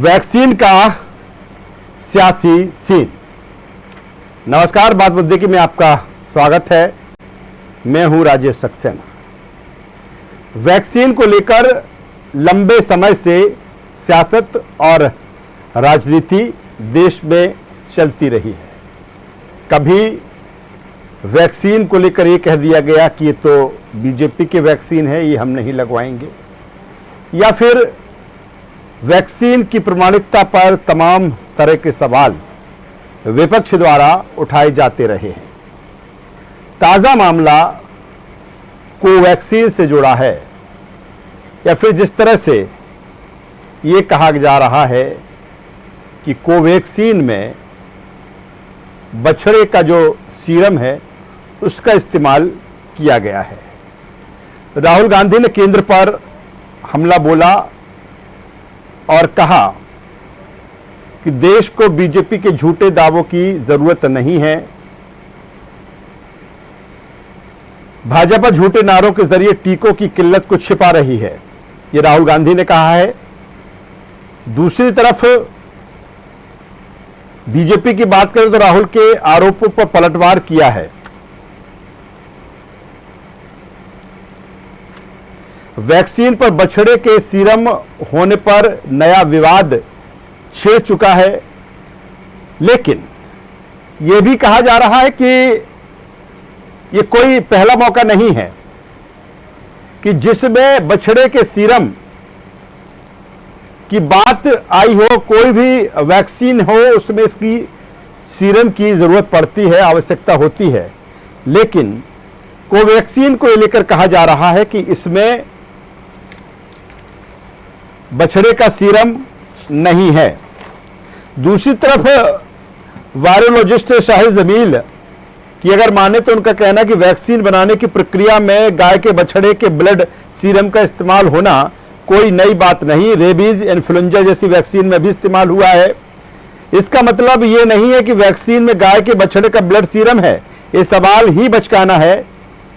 Vaccine का सियासी scene. नमस्कार, बात मुद्दे की में आपका स्वागत है। मैं हूं राजेश सक्सेना। वैक्सीन को लेकर लंबे समय से सियासत और राजनीति देश में चलती रही है। कभी वैक्सीन को लेकर ये कह दिया गया कि ये तो बीजेपी की वैक्सीन है, ये हम नहीं लगवाएंगे, या फिर वैक्सीन की प्रमाणिकता पर तमाम तरह के सवाल विपक्ष द्वारा उठाए जाते रहे हैं। ताज़ा मामला कोवैक्सीन से जुड़ा है, या फिर जिस तरह से ये कहा जा रहा है कि कोवैक्सीन में बछड़े का जो सीरम है उसका इस्तेमाल किया गया है। राहुल गांधी ने केंद्र पर हमला बोला और कहा कि देश को बीजेपी के झूठे दावों की जरूरत नहीं है। भाजपा झूठे नारों के जरिए टीकों की किल्लत को छिपा रही है, ये राहुल गांधी ने कहा है। दूसरी तरफ बीजेपी की बात करें तो राहुल के आरोपों पर पलटवार किया है। वैक्सीन पर बछड़े के सीरम होने पर नया विवाद छिड़ चुका है, लेकिन यह भी कहा जा रहा है कि यह कोई पहला मौका नहीं है कि जिसमें बछड़े के सीरम की बात आई हो। कोई भी वैक्सीन हो उसमें इसकी सीरम की जरूरत पड़ती है, आवश्यकता होती है, लेकिन कोवैक्सीन को लेकर कहा जा रहा है कि इसमें बछड़े का सीरम नहीं है। दूसरी तरफ वायरोलॉजिस्ट शाहिद जमील की अगर माने तो उनका कहना कि वैक्सीन बनाने की प्रक्रिया में गाय के बछड़े के ब्लड सीरम का इस्तेमाल होना कोई नई बात नहीं, रेबीज इन्फ्लुएंजा जैसी वैक्सीन में भी इस्तेमाल हुआ है। इसका मतलब ये नहीं है कि वैक्सीन में गाय के बछड़े का ब्लड सीरम है। ये सवाल ही बचकाना है।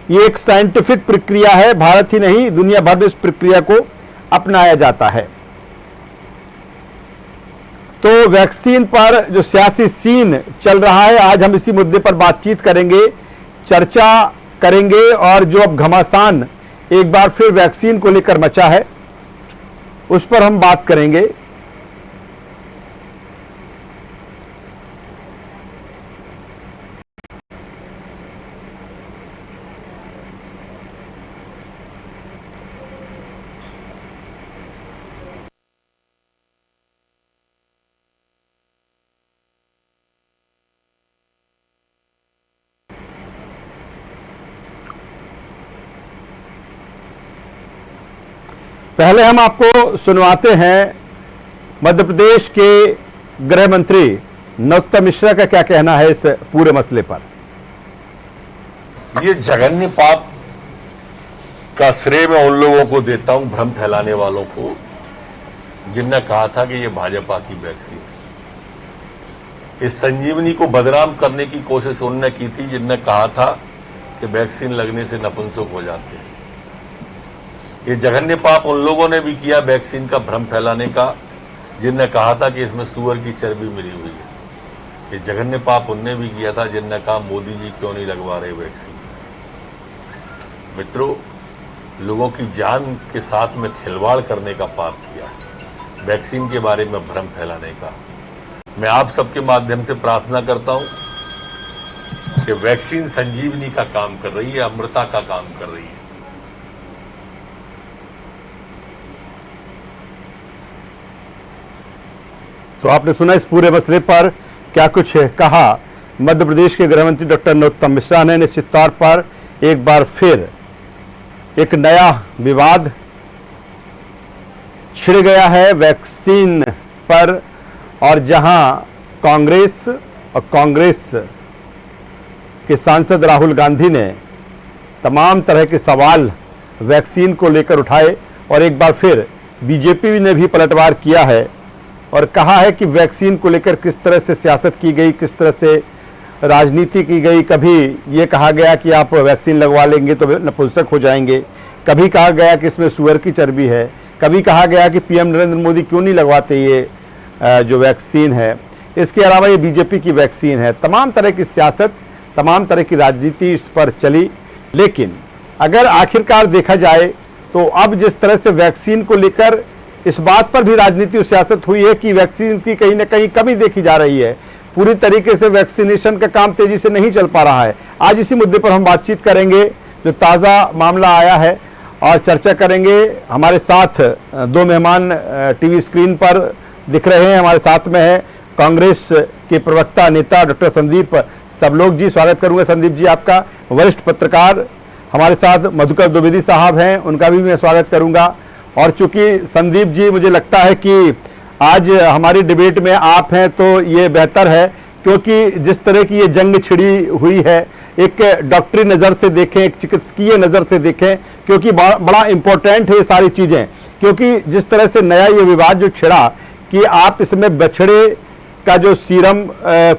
ये एक साइंटिफिक प्रक्रिया है, भारत ही नहीं दुनिया भर में इस प्रक्रिया को अपनाया जाता है। तो वैक्सीन पर जो सियासी सीन चल रहा है, आज हम इसी मुद्दे पर बातचीत करेंगे, चर्चा करेंगे, और जो अब घमासान एक बार फिर वैक्सीन को लेकर मचा है उस पर हम बात करेंगे। पहले हम आपको सुनवाते हैं मध्य प्रदेश के गृह मंत्री नरोत्तम मिश्रा का क्या कहना है इस पूरे मसले पर। ये जघन्य पाप का श्रेय मैं उन लोगों को देता हूं, भ्रम फैलाने वालों को, जिनने कहा था कि ये भाजपा की वैक्सीन है। इस संजीवनी को बदनाम करने की कोशिश उन्होंने की थी, जिनने कहा था कि वैक्सीन लगने से नपुंसक हो जाते हैं। ये जघन्य पाप उन लोगों ने भी किया वैक्सीन का भ्रम फैलाने का, जिनने कहा था कि इसमें सूअर की चर्बी मिली हुई है। ये जघन्य पाप उनने भी किया था जिनने कहा मोदी जी क्यों नहीं लगवा रहे वैक्सीन। मित्रों, लोगों की जान के साथ में खिलवाड़ करने का पाप किया, वैक्सीन के बारे में भ्रम फैलाने का। मैं आप सबके माध्यम से प्रार्थना करता हूं कि वैक्सीन संजीवनी का काम कर रही है, अमृता का काम कर रही है। तो आपने सुना इस पूरे मसले पर क्या कुछ कहा मध्य प्रदेश के गृह मंत्री डॉक्टर नरोत्तम मिश्रा ने। निश्चित तौर पर एक बार फिर एक नया विवाद छिड़ गया है वैक्सीन पर, और जहां कांग्रेस के सांसद राहुल गांधी ने तमाम तरह के सवाल वैक्सीन को लेकर उठाए, और एक बार फिर बीजेपी ने भी पलटवार किया है और कहा है कि वैक्सीन को लेकर किस तरह से सियासत की गई, किस तरह से राजनीति की गई। कभी ये कहा गया कि आप वैक्सीन लगवा लेंगे तो नपुंसक हो जाएंगे, कभी कहा गया कि इसमें सुअर की चर्बी है, कभी कहा गया कि पीएम नरेंद्र मोदी क्यों नहीं लगवाते ये जो वैक्सीन है, इसके अलावा ये बीजेपी की वैक्सीन है। तमाम तरह की सियासत, तमाम तरह की राजनीति इस पर चली, लेकिन अगर आखिरकार देखा जाए तो अब जिस तरह से वैक्सीन को लेकर इस बात पर भी राजनीति और सियासत हुई है कि वैक्सीन की कहीं ना कहीं कमी देखी जा रही है, पूरी तरीके से वैक्सीनेशन का काम तेजी से नहीं चल पा रहा है। आज इसी मुद्दे पर हम बातचीत करेंगे, जो ताज़ा मामला आया है, और चर्चा करेंगे। हमारे साथ दो मेहमान टीवी स्क्रीन पर दिख रहे हैं। हमारे साथ में है कांग्रेस के प्रवक्ता नेता डॉक्टर संदीप सबलोग जी। स्वागत करूंगा संदीप जी आपका। वरिष्ठ पत्रकार हमारे साथ मधुकर द्विवेदी साहब हैं, उनका भी मैं स्वागत करूंगा। और चूंकि संदीप जी, मुझे लगता है कि आज हमारी डिबेट में आप हैं तो ये बेहतर है, क्योंकि जिस तरह की ये जंग छिड़ी हुई है, एक डॉक्टरी नज़र से देखें, एक चिकित्सकीय नज़र से देखें, क्योंकि बड़ा इंपॉर्टेंट है ये सारी चीज़ें। क्योंकि जिस तरह से नया ये विवाद जो छिड़ा कि आप इसमें बछड़े का जो सीरम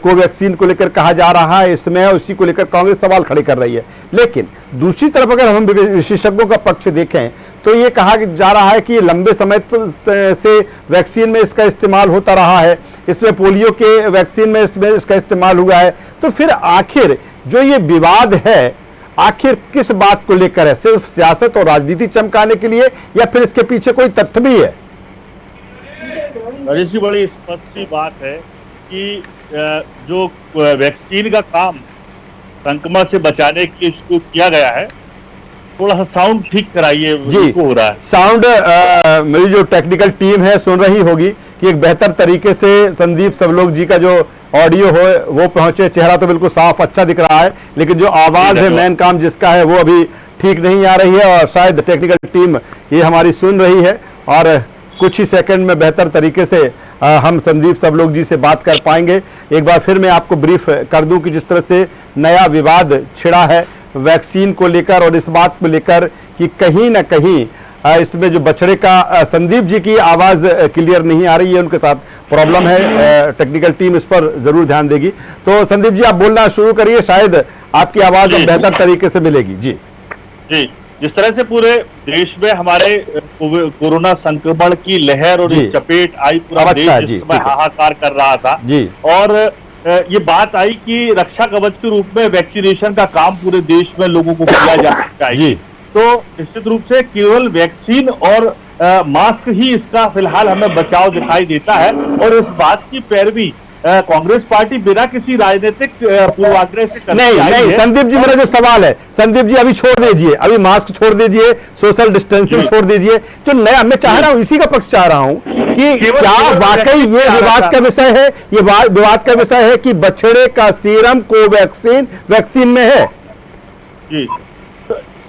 कोवैक्सीन को लेकर कहा जा रहा है, इसमें उसी को लेकर कांग्रेस सवाल खड़े कर रही है। लेकिन दूसरी तरफ अगर हम विशेषज्ञों का पक्ष देखें तो ये कहा जा रहा है कि लंबे समय से वैक्सीन में इसका इस्तेमाल होता रहा है, इसमें पोलियो के वैक्सीन में इसका इस्तेमाल हुआ है। तो फिर आखिर जो ये विवाद है, आखिर किस बात को लेकर है? सिर्फ सियासत और राजनीति चमकाने के लिए, या फिर इसके पीछे कोई तथ्य भी है? जी, बड़ी स्पष्ट सी बात है कि जो वैक्सीन का काम संक्रमण से बचाने के लिए इसको किया गया है, थोड़ा सा साउंड ठीक कराइए जी। हो रहा है साउंड, मेरी जो टेक्निकल टीम है सुन रही होगी कि एक बेहतर तरीके से संदीप सबलोग जी का जो ऑडियो हो वो पहुंचे। चेहरा तो बिल्कुल साफ अच्छा दिख रहा है, लेकिन जो आवाज है, मेन काम जिसका है, वो अभी ठीक नहीं आ रही है। और शायद टेक्निकल टीम ये हमारी सुन रही है, और कुछ ही सेकंड में बेहतर तरीके से हम संदीप सबलोग जी से बात कर पाएंगे। एक बार फिर मैं आपको ब्रीफ कर दूं कि जिस तरह से नया विवाद छिड़ा है वैक्सीन को लेकर, और इस बात को लेकर कि कहीं ना कहीं इसमें जो बछड़े का, संदीप जी की आवाज़ क्लियर नहीं आ रही है, उनके साथ प्रॉब्लम है, टेक्निकल टीम इस पर जरूर ध्यान देगी। तो संदीप जी आप बोलना शुरू करिए, शायद आपकी आवाज़ अब बेहतर तरीके से मिलेगी। जी जी, जिस तरह से पूरे देश में हमारे कोरोना संक्रमण की लहर और चपेट आई, पूरा देश जिस समय हाहाकार कर रहा था जी, और ये बात आई कि रक्षा कवच के रूप में वैक्सीनेशन का काम पूरे देश में लोगों को किया जाना चाहिए। तो निश्चित रूप से केवल वैक्सीन और मास्क ही इसका फिलहाल हमें बचाव दिखाई देता है, और इस बात की पैरवी कांग्रेस पार्टी बिना किसी राजनीतिक पूर्वाग्रह से नहीं। संदीप जी, मेरा जो सवाल है, संदीप जी अभी छोड़ दीजिए, अभी मास्क छोड़ दीजिए, सोशल डिस्टेंसिंग छोड़ दीजिए। जो नया मैं चाह रहा हूं, इसी का पक्ष चाह रहा हूं कि क्या वाकई ये विवाद का विषय है, ये विवाद का विषय है कि बछड़े का सीरम कोवैक्सीन वैक्सीन में है? जी,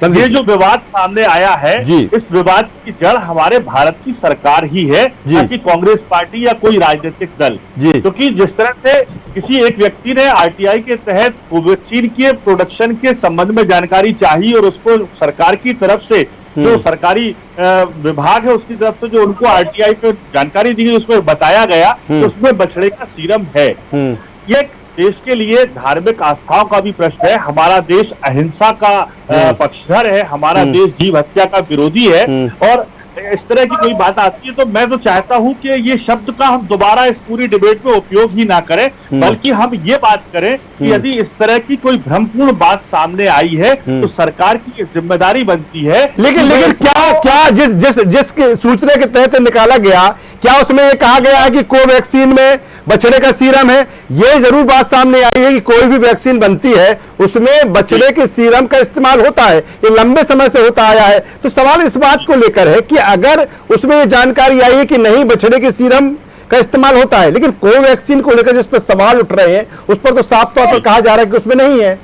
ये जो विवाद सामने आया है, इस विवाद की जड़ हमारे भारत की सरकार ही है, न कि कांग्रेस पार्टी या कोई राजनीतिक दल। क्योंकि जिस तरह से किसी एक व्यक्ति ने आरटीआई के तहत कोवैक्सीन के प्रोडक्शन के संबंध में जानकारी चाहिए, और उसको सरकार की तरफ से जो सरकारी विभाग है उसकी तरफ से जो उनको आरटीआई पे जानकारी दी गई, उसमें बताया गया कि उसमें बछड़े का सीरम है। ये देश के लिए धार्मिक आस्थाओं का भी प्रश्न है। हमारा देश अहिंसा का पक्षधर है, हमारा देश जीव हत्या का विरोधी है, और इस तरह की कोई बात आती है तो मैं तो चाहता हूं कि ये शब्द का हम दोबारा इस पूरी डिबेट में उपयोग ही ना करें, बल्कि हम ये बात करें कि यदि इस तरह की कोई भ्रमपूर्ण बात सामने आई है तो सरकार की ये जिम्मेदारी बनती है। लेकिन क्या जिस सूचना के तहत निकाला गया, क्या उसमें ये कहा गया है कि कोवैक्सीन में बछड़े का सीरम है? ये जरूर बात सामने आई है कि कोई भी वैक्सीन बनती है उसमें बछड़े के सीरम का इस्तेमाल होता है, ये लंबे समय से होता आया है। तो सवाल इस बात को लेकर है कि अगर उसमें ये जानकारी आई है कि नहीं बछड़े के सीरम का इस्तेमाल होता है, लेकिन कोवैक्सीन को लेकर जिस पर सवाल उठ रहे हैं उस पर तो साफ तौर पर कहा जा रहा है कि उसमें नहीं है।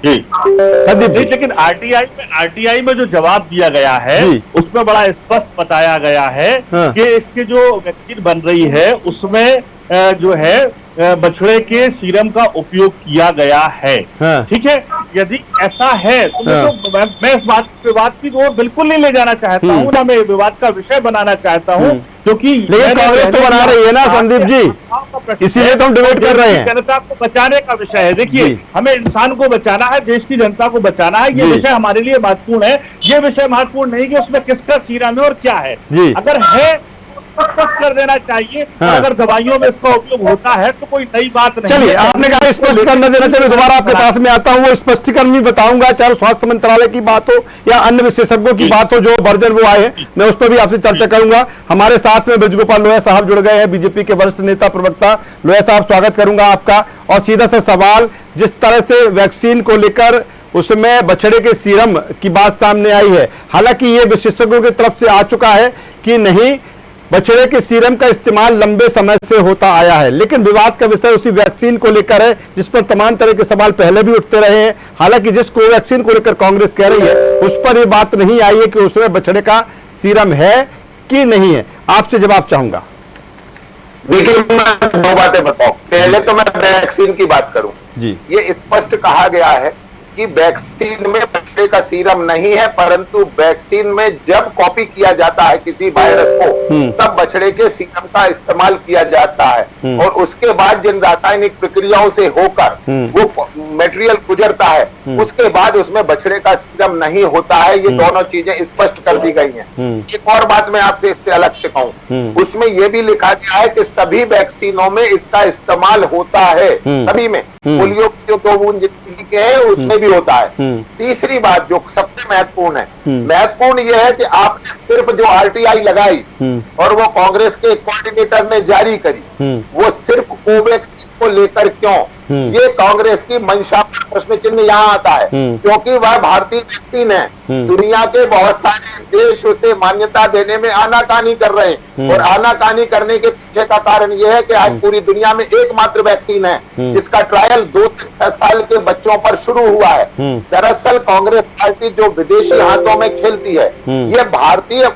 लेकिन आरटीआई में जो जवाब दिया गया है उसमें बड़ा स्पष्ट बताया गया है कि इसके जो वैक्सीन बन रही है उसमें जो है बछड़े के सीरम का उपयोग किया गया है। ठीक है, यदि ऐसा है तो मैं इस विवाद की ओर बिल्कुल नहीं ले जाना चाहता हूँ, ना मैं विवाद का विषय बनाना चाहता हूँ, क्योंकि लेकिन कांग्रेस तो बना रही है ना संदीप जी, इसीलिए तो हम डिबेट कर रहे हैं। जनता को बचाने का विषय है। देखिए, हमें इंसान को बचाना है, देश की जनता को बचाना है, ये विषय हमारे लिए महत्वपूर्ण है। ये विषय महत्वपूर्ण नहीं कि उसमें किसका सीरम है और क्या है। अगर है स्पष्ट कर देना चाहिए। हाँ। अगर दवाइयों में इसका उपयोग होता है तो कोई नई बात नहीं। चलिए, आपने कहा स्पष्ट करना देना, चलिए दोबारा आपके पास में आता हूं, वो स्पष्टीकरण भी बताऊंगा, चाहे स्वास्थ्य मंत्रालय की बात हो या अन्य विशेषज्ञों की बात हो, जो वर्जन वो आए हैं, मैं उस पर भी आपसे चर्चा करूंगा। हमारे साथ में ब्रजगोपाल लोहिया साहब जुड़ गए हैं, बीजेपी के वरिष्ठ नेता प्रवक्ता। लोहिया साहब, स्वागत करूंगा आपका। और सीधा सा सवाल, जिस तरह से वैक्सीन को लेकर उसमें बछड़े के सीरम की बात सामने आई है, हालांकि ये विशेषज्ञों की तरफ से आ चुका है कि नहीं, बछड़े के सीरम का इस्तेमाल लंबे समय से होता आया है, लेकिन विवाद का विषय उसी वैक्सीन को लेकर है, जिस पर तमाम तरह के सवाल पहले भी उठते रहे हैं। हालांकि जिस कोवैक्सीन को लेकर कांग्रेस कह रही है, उस पर यह बात नहीं आई है कि उसमें बछड़े का सीरम है कि नहीं है। आपसे जवाब चाहूंगा। देखिए, मैं दो बातें बताऊं। पहले तो मैं वैक्सीन की बात करूं जी। ये स्पष्ट कहा गया है कि वैक्सीन में बछड़े का सीरम नहीं है, परंतु वैक्सीन में जब कॉपी किया जाता है किसी वायरस को, तब बछड़े के सीरम का इस्तेमाल किया जाता है, और उसके बाद जिन रासायनिक प्रक्रियाओं से होकर वो मटेरियल गुजरता है, उसके बाद उसमें बछड़े का सीरम नहीं होता है। ये दोनों चीजें स्पष्ट कर दी गई हैं। एक और बात मैं आपसे इससे अलग से कहूं, उसमें यह भी लिखा गया है कि सभी वैक्सीनों में इसका इस्तेमाल होता है, सभी में। पोलियो की जो 2 बूंद जिंदगी के हैं उसमें भी होता है। तीसरी बात जो सबसे महत्वपूर्ण है, महत्वपूर्ण यह है कि आपने सिर्फ जो RTI लगाई और वो कांग्रेस के कोऑर्डिनेटर ने जारी करी, वो सिर्फ कोवैक्सीन को लेकर क्यों, ये कांग्रेस की मंशा पर प्रश्न चिन्ह यहाँ आता है, क्योंकि वह भारतीय वैक्सीन है। दुनिया के बहुत सारे देश उसे मान्यता देने में आनाकानी कर रहे हैं, और आनाकानी करने के पीछे का कारण यह है कि आज पूरी दुनिया में एकमात्र वैक्सीन है जिसका ट्रायल 2 से 6 साल के बच्चों पर शुरू हुआ है। दरअसल कांग्रेस पार्टी जो विदेशी हाथों में खेलती है, ये भारतीय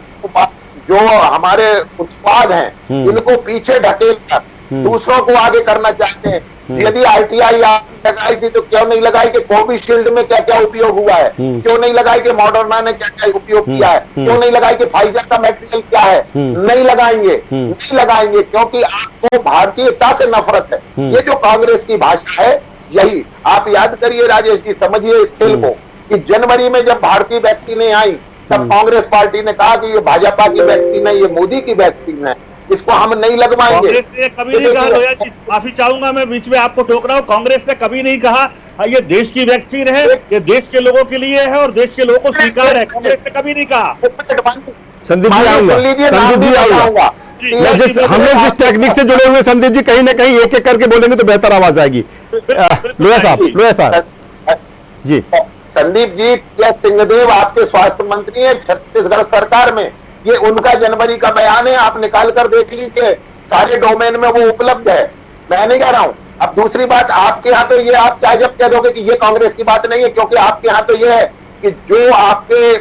जो हमारे उत्पाद हैं इनको पीछे ढकेलकर दूसरों को आगे करना चाहते हैं। यदि RTI लगाई थी तो क्यों नहीं लगाई कि कोविशील्ड में क्या क्या उपयोग हुआ है, क्यों नहीं लगाई कि मॉडर्ना ने क्या क्या उपयोग किया है, क्यों नहीं लगाई कि फाइजर का मटेरियल क्या है, नहीं लगाएंगे, नहीं लगाएंगे, क्योंकि आपको भारतीयता से नफरत है। ये जो कांग्रेस की भाषा है, यही आप याद करिए राजेश जी, समझिए इस खेल को, कि जनवरी में जब भारतीय वैक्सीनें आई तब कांग्रेस पार्टी ने कहा कि ये भाजपा की वैक्सीन है, ये मोदी की वैक्सीन है, इसको हम नहीं लगवाएंगे। कांग्रेस ने कभी नहीं कहा, लोहिया जी माफी चाहूंगा, मैं बीच में आपको टोक रहा हूँ, कांग्रेस ने कभी नहीं कहा ये देश की वैक्सीन है, ये देश के लोगों के लिए है और देश के लोगों को स्वीकार है। कांग्रेस ने कभी नहीं कहा। संदीप जी आऊंगा, संदीप जी आऊंगा। हम लोग जिस टेक्निक से जुड़े हुए संदीप जी, कहीं ना कहीं एक एक करके बोलेंगे तो बेहतर आवाज आएगी। लोहिया साहब जी। संदीप जी, क्या सिंहदेव आपके स्वास्थ्य मंत्री हैं छत्तीसगढ़ सरकार में? ये उनका जनवरी का बयान है, आप निकाल कर देख लीजिए, सारे डोमेन में वो उपलब्ध है। मैं नहीं कह रहा हूं। अब दूसरी बात, आपके यहाँ तो ये आप चाहे जब कह दोगे कि ये कांग्रेस की बात नहीं है, क्योंकि आपके यहाँ तो ये है कि जो आपके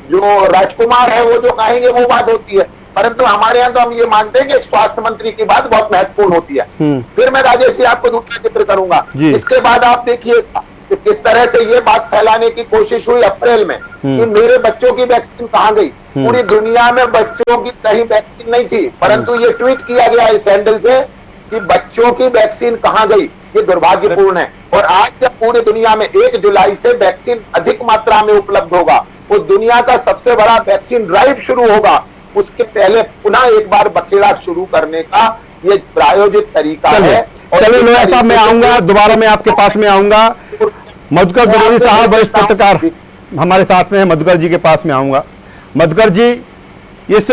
जो राजकुमार है वो जो कहेंगे वो बात होती है, परंतु हमारे यहाँ तो हम ये मानते हैं कि स्वास्थ्य मंत्री की बात बहुत महत्वपूर्ण होती है। फिर मैं राजेश जी आपको दूसरा जिक्र करूंगा। इसके बाद आप देखिए कि किस तरह से ये बात फैलाने की कोशिश हुई अप्रैल में कि मेरे बच्चों की वैक्सीन कहाँ गई। पूरी दुनिया में बच्चों की कहीं वैक्सीन नहीं थी, परंतु ये ट्वीट किया गया इस हैंडल से कि बच्चों की वैक्सीन कहाँ गई। ये दुर्भाग्यपूर्ण है। और आज जब पूरी दुनिया में 1 जुलाई से वैक्सीन अधिक मात्रा में उपलब्ध होगा, वो दुनिया का सबसे बड़ा वैक्सीन ड्राइव शुरू होगा, उसके पहले पुनः एक बार बखेड़ा शुरू करने का ये प्रायोजित तरीका है। चलिए लोहिया साहब, मैं आऊंगा दोबारा, मैं आपके पास में आऊंगा। मधुकर द्विवेदी साहब वरिष्ठ पत्रकार हमारे साथ में है, मधुकर जी के पास में आऊंगा। मधुकर जी, इस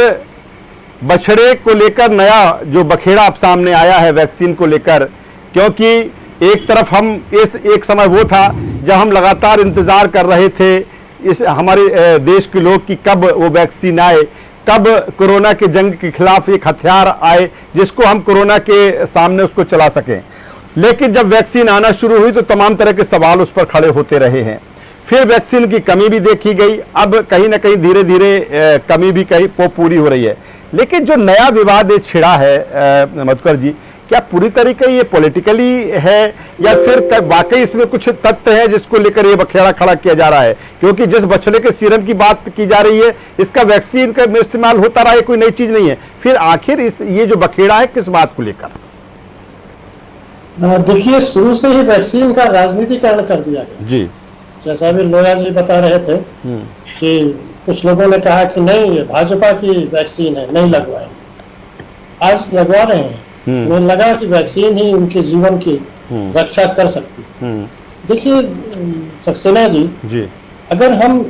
बछड़े को लेकर नया जो बखेड़ा अब सामने आया है वैक्सीन को लेकर, क्योंकि एक तरफ हम एक समय वो था जब हम लगातार इंतजार कर रहे थे इस हमारे देश के लोग कि कब वो वैक्सीन आए, कब कोरोना के जंग के खिलाफ एक हथियार आए जिसको हम कोरोना के सामने उसको चला सकें। लेकिन जब वैक्सीन आना शुरू हुई तो तमाम तरह के सवाल उस पर खड़े होते रहे हैं। फिर वैक्सीन की कमी भी देखी गई, अब कहीं ना कहीं धीरे धीरे कमी भी कहीं पूरी हो रही है। लेकिन जो नया विवाद ये छिड़ा है मधुकर जी, क्या पूरी तरीके ये पॉलिटिकली है या फिर वाकई इसमें कुछ तथ्य है जिसको लेकर ये बखेड़ा खड़ा किया जा रहा है? क्योंकि जिस बछड़े के सीरम की बात की जा रही है, इसका वैक्सीन का इस्तेमाल होता रहा है, कोई नई चीज नहीं है। फिर आखिर ये जो बखेड़ा है किस बात को लेकर? देखिए, शुरू से ही वैक्सीन का राजनीतिकरण कर दिया गया जी। जैसा भी लोहिया जी बता रहे थे कि कुछ लोगों ने कहा कि नहीं, ये भाजपा की वैक्सीन है, नहीं लगवाएंगे। आज लगवा रहे हैं, उन्हें लगा कि वैक्सीन ही उनके जीवन की रक्षा कर सकती। देखिए सक्सेना जी, अगर हम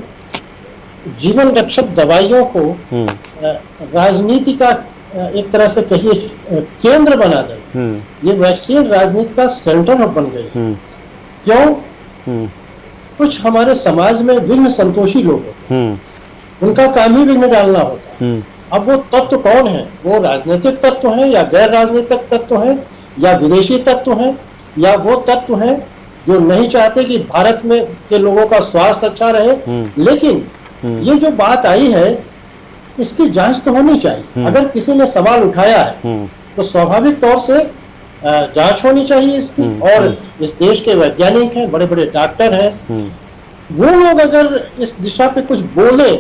जीवन रक्षक दवाइयों को राजनीति का एक तरह से कहिए केंद्र बना दें, ये वैक्सीन राजनीति का सेंटर बन गई। क्यों? कुछ हमारे समाज में विघ्न संतोषी लोग होते हैं, उनका काम ही विघ्न डालना होता है। अब वो तत्व कौन है? वो राजनीतिक तत्व है या गैर राजनीतिक तत्व है या विदेशी तत्व है या वो तत्व है जो नहीं चाहते कि भारत में के लोगों का स्वास्थ्य अच्छा रहे। लेकिन ये जो बात आई है इसकी जांच तो होनी चाहिए। अगर किसी ने सवाल उठाया है तो स्वाभाविक तौर से जांच होनी चाहिए इसकी। और इस देश के वैज्ञानिक हैं, बड़े बड़े डॉक्टर हैं, वो लोग अगर इस दिशा पे कुछ बोले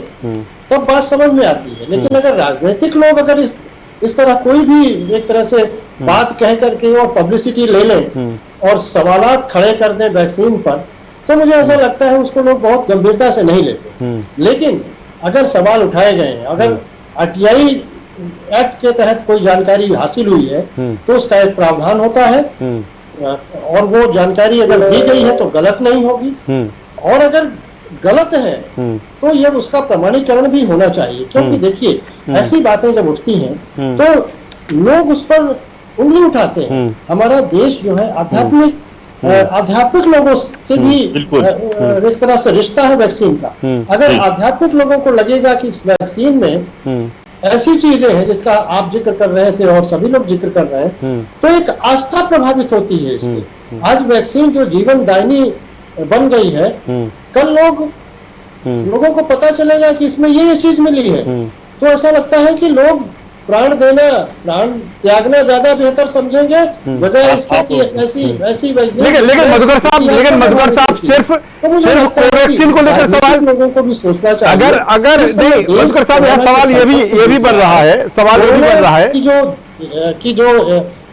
तब बात समझ में आती है। लेकिन अगर राजनीतिक लोग अगर इस तरह कोई भी एक तरह से बात कह करके और पब्लिसिटी ले लें और सवालात खड़े कर दें वैक्सीन पर, तो मुझे ऐसा लगता है उसको लोग बहुत गंभीरता से नहीं लेते। लेकिन अगर सवाल उठाए गए हैं, अगर आरटीआई एक्ट के तहत कोई जानकारी हासिल हुई है तो उसका एक प्रावधान होता है और वो जानकारी अगर दी गई है तो गलत नहीं होगी। और अगर गलत है तो ये उसका प्रमाणीकरण भी होना चाहिए। क्योंकि देखिए ऐसी बातें जब उठती हैं तो लोग उस पर उंगली उठाते हैं। हमारा देश जो है आध्यात्मिक लोगों से भी एक तरह से रिश्ता है वैक्सीन का। अगर आध्यात्मिक लोगों को लगेगा कि इस वैक्सीन में ऐसी चीजें हैं जिसका आप जिक्र कर रहे थे और सभी लोग जिक्र कर रहे हैं, तो एक आस्था प्रभावित होती है इससे। आज वैक्सीन जो जीवन दायिनी बन गई है, कल लोगों को पता चलेगा कि इसमें ये चीज मिली है, तो ऐसा लगता है कि लोग प्राण त्यागना ज्यादा बेहतर समझेंगे बजाय इसके कि ऐसी लेकिन मधुकर साहब सिर्फ कोवैक्सीन को लेकर सवाल लोगों को भी सोचना चाहिए। अगर नहीं मधुकर साहब यह सवाल ये भी बन रहा है कि जो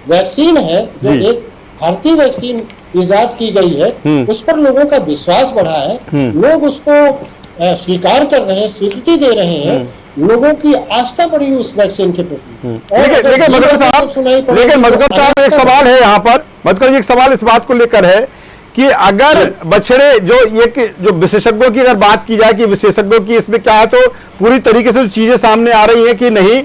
वैक्सीन है, जो एक भारतीय वैक्सीन इजाद की गई है, उस पर लोगों का विश्वास बढ़ा है, लोग उसको स्वीकार कर रहे हैं, स्वीकृति दे रहे हैं, लोगों की आस्था बढ़ी उस वैक्सीन के प्रति। लेकिन मधुकर साहब एक सवाल है यहाँ पर, मधुकर जी एक सवाल इस बात को लेकर है कि अगर बछड़े जो विशेषज्ञों की अगर बात की जाए कि विशेषज्ञों की इसमें क्या है, तो पूरी तरीके से चीजें सामने आ रही हैं कि नहीं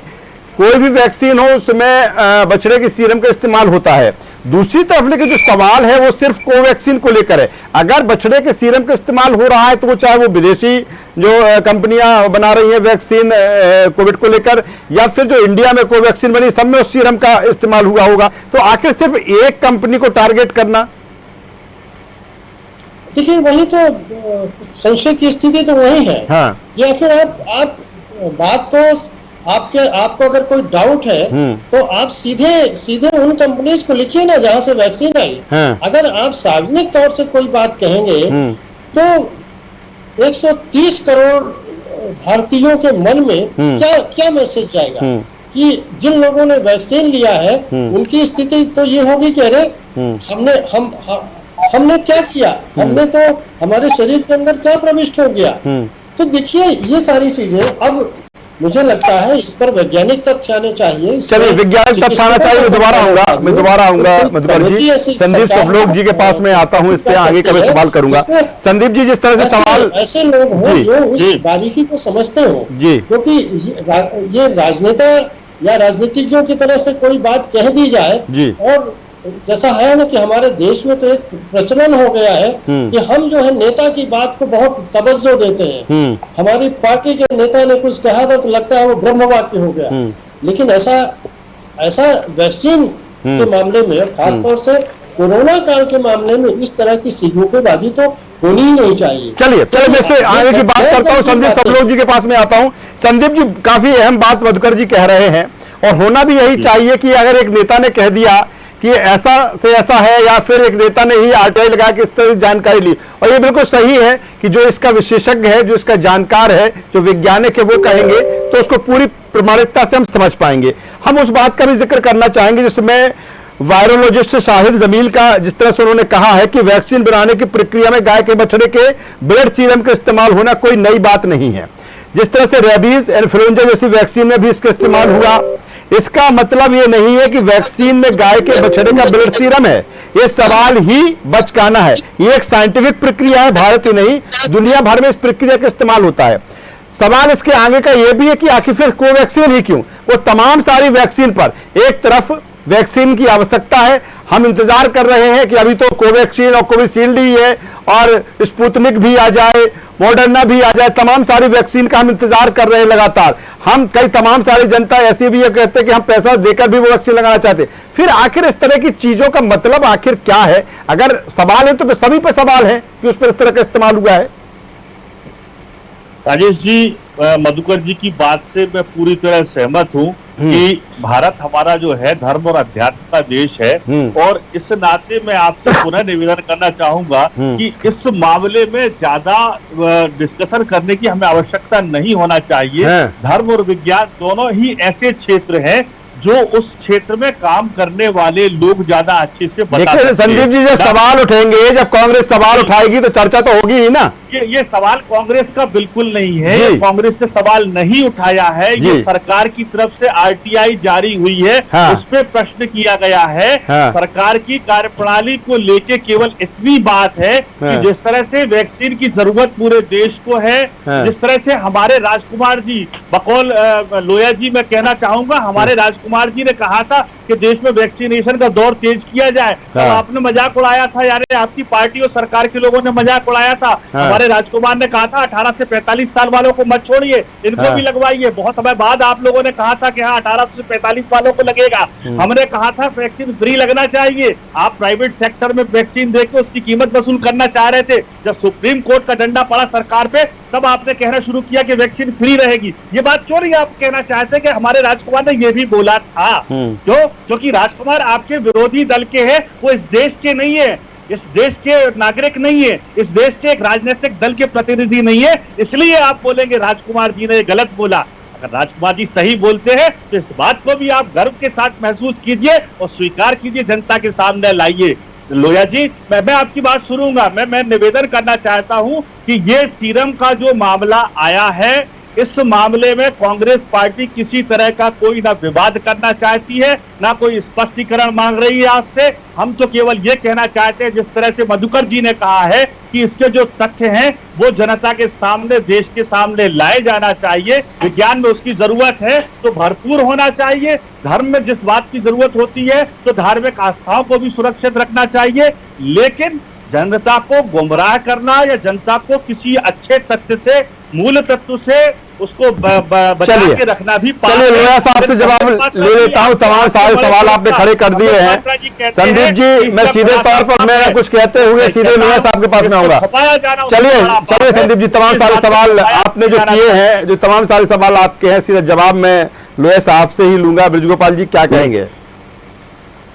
कोई भी वैक्सीन हो उसमें बछड़े के सीरम का इस्तेमाल होता है। दूसरी तरफ लेकिन जो सवाल है वो सिर्फ कोवैक्सीन को लेकर है। अगर बछड़े के सीरम का इस्तेमाल हो रहा है तो वो चाहे वो विदेशी जो कंपनियां बना रही हैं वैक्सीन कोविड को लेकर या फिर जो इंडिया में कोवैक्सीन बनी, सब में उस सीरम का इस्तेमाल हुआ होगा, तो आखिर सिर्फ एक कंपनी को टारगेट करना। देखिए वही तो संशय की स्थिति तो वही है। हाँ। ये आखिर आप बात तो आपको अगर कोई डाउट है तो आप सीधे उन कंपनीज को लिखिए ना जहां से वैक्सीन आई। हाँ। अगर आप सार्वजनिक तौर से कोई बात कहेंगे तो 130 करोड़ भारतीयों के मन में क्या मैसेज जाएगा कि जिन लोगों ने वैक्सीन लिया है उनकी स्थिति तो ये होगी कि अरे हमने क्या किया, हमने तो हमारे शरीर के अंदर क्या प्रविष्ट हो गया। तो देखिए ये सारी चीजें अब मुझे लगता है इस पर वैज्ञानिक तथ्य आने चाहिए। चलिए वैज्ञानिक तथ्य आना चाहिए। मैं दोबारा आऊंगा मधुकर जी। संदीप सबलोग जी के पास में आता हूं, इससे आगे का मैं सवाल करूंगा। संदीप जी जिस तरह से सवाल ऐसे लोग हो जो उस बारीकी को समझते हो जी, क्योंकि ये राजनेता या राजनीतिज्ञों की तरह से कोई बात कह दी जाए जी, और जैसा है ना कि हमारे देश में तो एक प्रचलन हो गया है कि हम जो है नेता की बात को बहुत तवज्जो देते हैं। हमारी पार्टी के नेता ने कुछ कहा था तो लगता है वो ब्रह्म वाक्य हो गया। लेकिन ऐसा वैक्सीन के मामले में, खासतौर से कोरोना काल के मामले में, इस तरह की सिगोकेबाजी तो होनी ही नहीं चाहिए। चलिए मैं इससे आगे की बात करता हूँ। संदीप सबलोग जी के पास में आता हूँ। संदीप जी काफी अहम बात मधुकर जी कह रहे हैं और होना भी यही चाहिए कि अगर एक नेता ने कह दिया कि ऐसा से ऐसा है या फिर एक नेता ने ही आरटीआई लगा के इस तरह की जानकारी ली, और ये बिल्कुल सही है कि जो इसका विशेषज्ञ है, जो इसका जानकार है, जो वैज्ञानिक है, वो कहेंगे तो उसको पूरी प्रमाणिकता से हम समझ पाएंगे। हम उस बात का भी जिक्र करना चाहेंगे जिसमें वायरोलॉजिस्ट शाहिद जमील का जिस तरह से उन्होंने कहा है कि वैक्सीन बनाने की प्रक्रिया में गाय के बछड़े के ब्लड सीरम का इस्तेमाल होना कोई नई बात नहीं है। जिस तरह से रेबीज, इन्फ्लुएंजा जैसी वैक्सीन में भी इसका इस्तेमाल हुआ, इसका मतलब ये नहीं है कि वैक्सीन में गाय के बछड़े का ब्लड सीरम है। ये सवाल ही बचकाना है। ये एक साइंटिफिक प्रक्रिया है, भारत ही नहीं दुनिया भर में इस प्रक्रिया का इस्तेमाल होता है। सवाल इसके आगे का यह भी है कि आखिर फिर कोवैक्सीन ही क्यों? वो तमाम सारी वैक्सीन पर एक तरफ वैक्सीन की आवश्यकता है, हम इंतजार कर रहे हैं कि अभी तो कोवैक्सीन और कोविशील्ड ही है और स्पुतनिक भी आ जाए, मॉडर्ना भी आ जाए, तमाम सारी वैक्सीन का हम इंतजार कर रहे हैं लगातार। हम कई तमाम सारी जनता ऐसी भी है कहते हैं कि हम पैसा देकर भी वो वैक्सीन लगाना चाहते हैं। फिर आखिर इस तरह की चीजों का मतलब आखिर क्या है? अगर सवाल है तो सभी पे सवाल है कि उस पर इस तरह का इस्तेमाल हुआ है। राजेश जी, मधुकर जी की बात से मैं पूरी तरह सहमत हूँ कि भारत हमारा जो है धर्म और अध्यात्म का देश है, और इस नाते मैं आपसे पुनः निवेदन करना चाहूंगा कि इस मामले में ज्यादा डिस्कशन करने की हमें आवश्यकता नहीं होना चाहिए। धर्म और विज्ञान दोनों ही ऐसे क्षेत्र हैं जो उस क्षेत्र में काम करने वाले लोग ज्यादा अच्छे से बता सकते हैं। संदीप जी, जब सवाल उठेंगे, जब कांग्रेस सवाल उठाएगी तो चर्चा तो होगी ही ना। ये सवाल कांग्रेस का बिल्कुल नहीं है, कांग्रेस ने सवाल नहीं उठाया है। ये सरकार की तरफ से आरटीआई जारी हुई है, उस पर प्रश्न किया गया है। सरकार की कार्यप्रणाली को लेके केवल इतनी बात है कि जिस तरह से वैक्सीन की जरूरत पूरे देश को है, जिस तरह से हमारे राजकुमार जी बकौल लोया जी, मैं कहना चाहूंगा हमारे राजकुमार जी ने कहा था कि देश में वैक्सीनेशन का दौर तेज किया जाए, तो आपने मजाक उड़ाया था, यार आपकी पार्टी और सरकार के लोगों ने मजाक उड़ाया था। हमारे राजकुमार ने कहा था 18 से 45 साल वालों को मत छोड़िए, इनको भी लगवाइए। बहुत समय बाद आप लोगों ने कहा था कि हाँ 18 से 45 वालों को लगेगा। हमने कहा था वैक्सीन फ्री लगना चाहिए। आप प्राइवेट सेक्टर में वैक्सीन देकर उसकी कीमत वसूल करना चाह रहे थे। जब सुप्रीम कोर्ट का डंडा पड़ा सरकार पे, तब आपने कहना शुरू किया कि वैक्सीन फ्री रहेगी। ये बात क्यों नहीं आप कहना चाहते कि हमारे राजकुमार ने यह भी बोला था? क्योंकि राजकुमार आपके विरोधी दल के हैं, वो इस देश के नहीं है, इस देश के नागरिक नहीं है, इस देश के एक राजनीतिक दल के प्रतिनिधि नहीं है, इसलिए आप बोलेंगे राजकुमार जी ने गलत बोला। अगर राजकुमार जी सही बोलते हैं तो इस बात को भी आप गर्व के साथ महसूस कीजिए और स्वीकार कीजिए, जनता के सामने लाइए। लोया जी, मैं आपकी बात सुनूंगा। मैं निवेदन करना चाहता हूं कि ये सीरम का जो मामला आया है, इस मामले में कांग्रेस पार्टी किसी तरह का कोई ना विवाद करना चाहती है, ना कोई स्पष्टीकरण मांग रही है आपसे। हम तो केवल ये कहना चाहते हैं, जिस तरह से मधुकर जी ने कहा है कि इसके जो तथ्य हैं वो जनता के सामने, देश के सामने लाए जाना चाहिए। विज्ञान में उसकी जरूरत है तो भरपूर होना चाहिए। धर्म में जिस बात की जरूरत होती है तो धार्मिक आस्थाओं को भी सुरक्षित रखना चाहिए, लेकिन जनता को गुमराह करना या जनता को किसी अच्छे तथ्य से, मूल तत्व से उसको बचा के रखना भी। चलिए लोया साहब से जवाब ले लेता हूं। तमाम सारे सवाल आपने खड़े कर दिए हैं। संदीप जी, मैं सीधे तौर पर मैं कुछ कहते हुए सीधे लोया साहब के पास में आऊंगा। चलिए संदीप जी, तमाम सारे सवाल आपने जो किए हैं, जो तमाम सारे सवाल आपके हैं, सीधा जवाब मैं लोया साहब से ही लूंगा। ब्रजगोपाल जी क्या कहेंगे?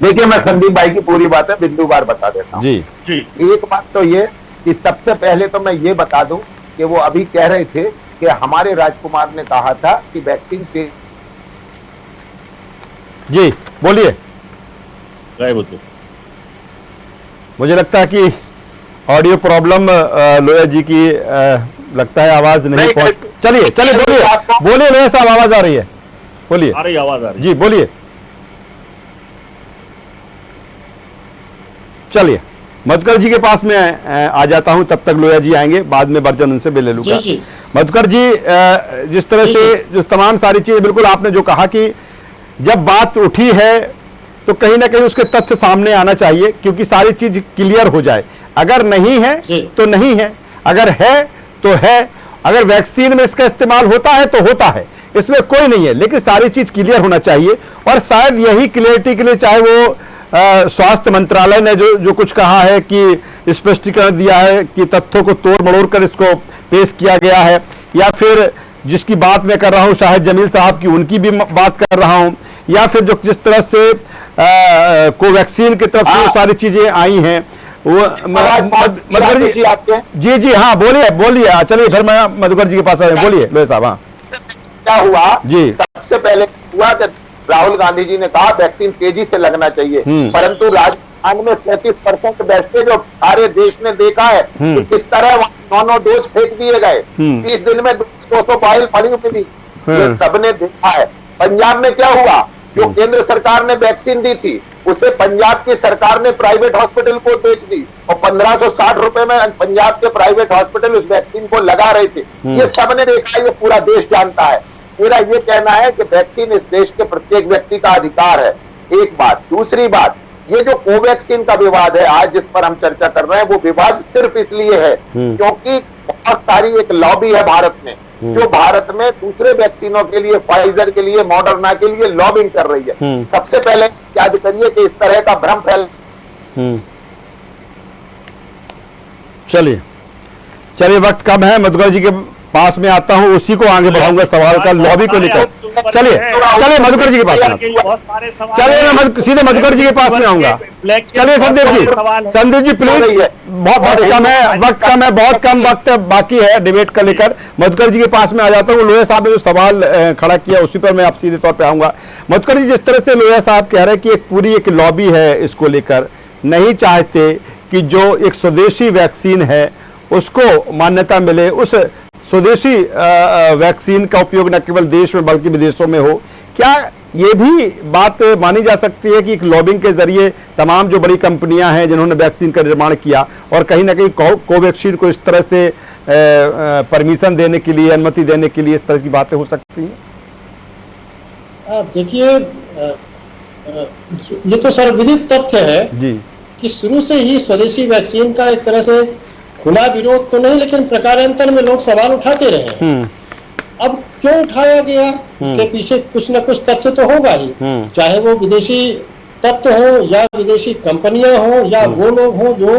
देखिए, मैं संदीप भाई की पूरी बात है बिंदुवार बता देता हूं। जी, एक बात तो ये कि सबसे पहले तो मैं ये बता दूं कि वो अभी कह रहे थे कि हमारे राजकुमार ने कहा था कि वैक्सीन से। जी बोलिए। मुझे लगता है कि ऑडियो प्रॉब्लम लोया जी की लगता है आवाज नहीं पहुंच। चलिए बोलिए लोया साहब, आवाज आ रही है, बोलिए। आ रही आवाज आ रही जी बोलिए। चलिए मधुकर जी के पास में आ जाता हूं, तब तक लोया जी आएंगे, बाद में वर्जन उनसे भी ले लूंगा। मधुकर जी, जिस तरह से जो तमाम सारी चीजें, बिल्कुल आपने जो कहा कि जब बात उठी है तो कहीं ना कहीं उसके तथ्य सामने आना चाहिए, क्योंकि सारी चीज क्लियर हो जाए। अगर नहीं है तो नहीं है, अगर है तो है। अगर वैक्सीन में इसका इस्तेमाल होता है तो होता है, इसमें कोई नहीं है, लेकिन सारी चीज क्लियर होना चाहिए। और शायद यही क्लियरिटी के लिए चाहे वो स्वास्थ्य मंत्रालय ने जो कुछ कहा है कि स्पष्टीकरण दिया है कि तथ्यों को तोड़ मड़ोड़ कर इसको पेश किया गया है, या फिर जिसकी बात मैं कर रहा हूं शाहिद जमील साहब की, उनकी भी बात कर रहा हूं, या फिर जो जिस तरह से कोवैक्सीन की तरफ से सारी चीजें आई हैं वो मधुकर जी जी हाँ बोलिए। चलिए फिर मैं मधुकर जी के पास आया। बोलिए लोया साहब। हाँ, क्या हुआ जी? सबसे पहले हुआ कि राहुल गांधी जी ने कहा वैक्सीन तेजी से लगना चाहिए, परंतु राजस्थान में 37% बैठे जो सारे देश ने देखा है कि किस तरह 9 डोज फेंक दिए गए। 30 दिन में 200 फाइल पड़ी हुई थी, ये सबने देखा है। पंजाब में क्या हुआ? जो केंद्र सरकार ने वैक्सीन दी थी उसे पंजाब की सरकार ने प्राइवेट हॉस्पिटल को बेच दी और 1560 रुपए में पंजाब के प्राइवेट हॉस्पिटल उस वैक्सीन को लगा रहे थे। ये सबने देखा, ये पूरा देश जानता है। मेरा ये कहना है कि वैक्सीन इस देश के प्रत्येक व्यक्ति का अधिकार है, एक बात। दूसरी बात, ये जो कोवैक्सीन का विवाद है आज जिस पर हम चर्चा कर रहे हैं, वो विवाद सिर्फ इसलिए है क्योंकि बहुत सारी एक लॉबी है भारत में जो भारत में दूसरे वैक्सीनों के लिए, फाइजर के लिए, मॉडर्ना के लिए लॉबिंग कर रही है। सबसे पहले याद करिए कि इस तरह का भ्रम फैल चलिए वक्त कम है, मधुकर जी के पास में आता हूं, उसी को आगे बढ़ाऊंगा सवाल का, लॉबी को लेकर। चलिए मधुकर जी के पास में, चलिए मैं सीधे मधुकर जी के पास में आऊंगा। चलिए संदीप जी प्लीज, बहुत वक्त कम है, बहुत कम वक्त बाकी है डिबेट का लेकर। मधुकर जी के पास में आ जाता हूँ। लोहिया साहब ने जो सवाल खड़ा किया उसी पर मैं आप सीधे तौर पे आऊंगा। मधुकर जी, जिस तरह से लोहिया साहब कह रहे हैं कि एक पूरी एक लॉबी है इसको लेकर, नहीं चाहते कि जो एक स्वदेशी वैक्सीन है उसको मान्यता मिले, उस स्वदेशी वैक्सीन का उपयोग न केवल देश में बल्कि विदेशों में हो। क्या ये भी बात मानी जा सकती है कि एक लॉबिंग के जरिए तमाम जो बड़ी कंपनियां हैं जिन्होंने वैक्सीन का निर्माण किया और कहीं ना कहीं कोवैक्सीन को इस तरह से परमिशन देने के लिए, अनुमति देने के लिए इस तरह की बातें हो सकती हैं? देखिए, ये तो सर्वविदित तथ्य है जी कि शुरू से ही स्वदेशी वैक्सीन का एक तरह से खुला विरोध तो नहीं, लेकिन प्रकारांतर में लोग सवाल उठाते रहे। अब क्यों उठाया गया, इसके पीछे कुछ न कुछ तथ्य तो होगा ही, चाहे वो विदेशी तत्व हो या विदेशी कंपनियां हो या वो लोग हो जो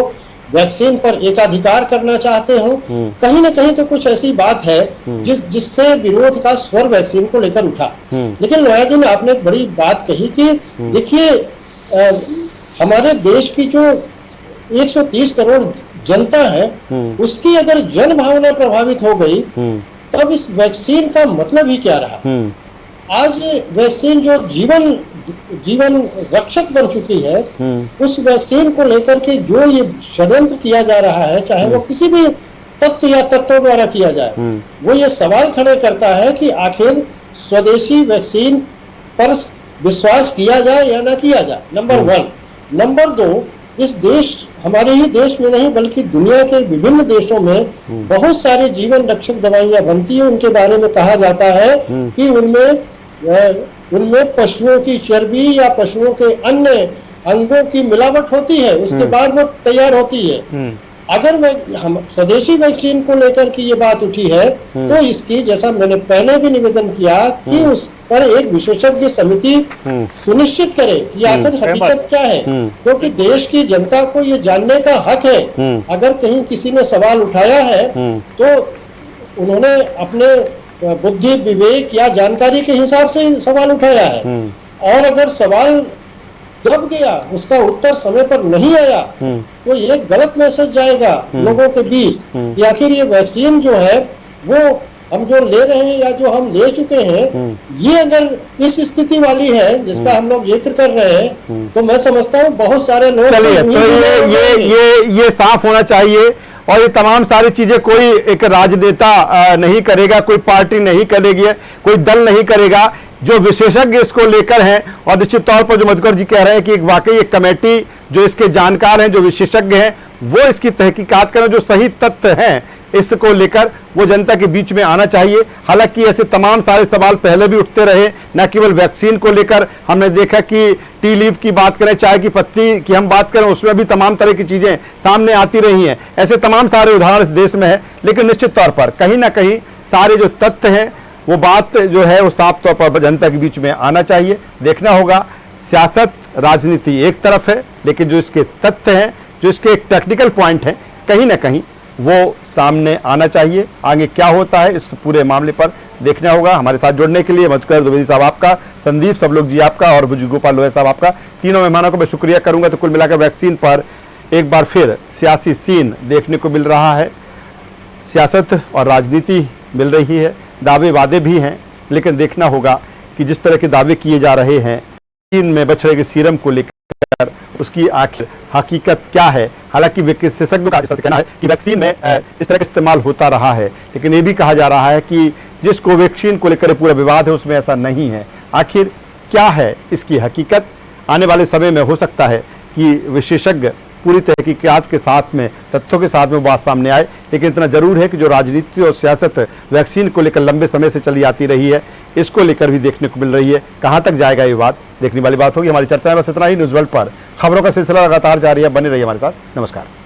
वैक्सीन पर एकाधिकार करना चाहते हो। कहीं न कहीं तो कुछ ऐसी बात है जिससे विरोध का स्वर वैक्सीन को लेकर उठा। लेकिन लोहिया जी ने आपने एक बड़ी बात कही कि देखिए, हमारे देश की जो 130 करोड़ जनता है उसकी अगर जन भावना प्रभावित हो गई तब इस वैक्सीन का मतलब ही क्या रहा। आज वैक्सीन जो जीवन रक्षक बन चुकी है, उस वैक्सीन को लेकर के जो ये षड्यंत्र किया जा रहा है, चाहे वो किसी भी तत्व या तत्वों द्वारा किया जाए, वो ये सवाल खड़े करता है कि आखिर स्वदेशी वैक्सीन पर विश्वास किया जाए या ना किया जाए, नंबर 1। नंबर 2, इस देश, हमारे ही देश में नहीं बल्कि दुनिया के विभिन्न देशों में बहुत सारी जीवन रक्षक दवाइयां बनती हैं। उनके बारे में कहा जाता है कि उनमें पशुओं की चर्बी या पशुओं के अन्य अंगों की मिलावट होती है, उसके बाद वो तैयार होती है। अगर हम स्वदेशी वैक्सीन को लेकर की ये बात उठी है तो इसकी, जैसा मैंने पहले भी निवेदन किया, कि उस पर एक विशेषज्ञ समिति सुनिश्चित करे कि आखिर हकीकत क्या है, क्योंकि देश की जनता को ये जानने का हक है। अगर कहीं किसी ने सवाल उठाया है तो उन्होंने अपने बुद्धि, विवेक या जानकारी के हिसाब से सवाल उठाया है, और अगर सवाल दब गया, उसका उत्तर समय पर नहीं आया तो ये गलत मैसेज जाएगा लोगों के बीच कि आखिर ये वैक्सीन जो है वो हम जो ले रहे हैं या जो हम ले चुके हैं, ये अगर इस स्थिति वाली है जिसका हम लोग जिक्र कर रहे हैं, तो मैं समझता हूँ बहुत सारे लोग, चलिए तो ये साफ होना चाहिए। और ये तमाम सारी चीजें कोई एक राजनेता नहीं करेगा, कोई पार्टी नहीं करेगी, कोई दल नहीं करेगा, जो विशेषज्ञ इसको लेकर हैं। और निश्चित तौर पर जो मधुकर जी कह रहे हैं कि वाकई एक कमेटी जो इसके जानकार हैं, जो विशेषज्ञ हैं, वो इसकी तहकीकात करें, जो सही तथ्य हैं इसको लेकर वो जनता के बीच में आना चाहिए। हालांकि ऐसे तमाम सारे सवाल पहले भी उठते रहे, न केवल वैक्सीन को लेकर। हमने देखा कि टी लीफ की बात करें, चाय की पत्ती की हम बात करें, उसमें भी तमाम तरह की चीजें सामने आती रही हैं। ऐसे तमाम सारे उदाहरण इस देश में है। लेकिन निश्चित तौर पर कहीं ना कहीं सारे जो तथ्य हैं, वो बात जो है वो साफ तौर पर जनता के बीच में आना चाहिए। देखना होगा, सियासत राजनीति एक तरफ है, लेकिन जो इसके तथ्य हैं, जो इसके एक टेक्निकल पॉइंट हैं, कहीं ना कहीं वो सामने आना चाहिए। आगे क्या होता है इस पूरे मामले पर देखना होगा। हमारे साथ जुड़ने के लिए मधुकर द्विवेदी साहब आपका, संदीप सबलोग जी आपका और भुज गोपाल लोहिया साहब आपका, तीनों मेहमानों को मैं शुक्रिया करूंगा। तो कुल मिलाकर वैक्सीन पर एक बार फिर सियासी सीन देखने को मिल रहा है, सियासत और राजनीति मिल रही है, दावे वादे भी हैं। लेकिन देखना होगा कि जिस तरह के दावे किए जा रहे हैं चीन में बछड़े के सीरम को लेकर, उसकी आखिर हकीकत क्या है। हालांकि विशेषज्ञों का इस तरह से कहना है कि वैक्सीन में इस तरह का इस्तेमाल होता रहा है, लेकिन ये भी कहा जा रहा है कि जिस कोवैक्सीन को लेकर पूरा विवाद है उसमें ऐसा नहीं है। आखिर क्या है इसकी हकीकत, आने वाले समय में हो सकता है कि विशेषज्ञ पूरी तहकीकात के साथ में, तथ्यों के साथ में बात सामने आए। लेकिन इतना जरूर है कि जो राजनीति और सियासत वैक्सीन को लेकर लंबे समय से चली आती रही है, इसको लेकर भी देखने को मिल रही है। कहां तक जाएगा ये बात, देखने वाली बात होगी। हमारी चर्चा में बस इतना ही। न्यूज़ वर्ल्ड पर खबरों का सिलसिला लगातार जारी है, बने रहिए हमारे साथ। नमस्कार।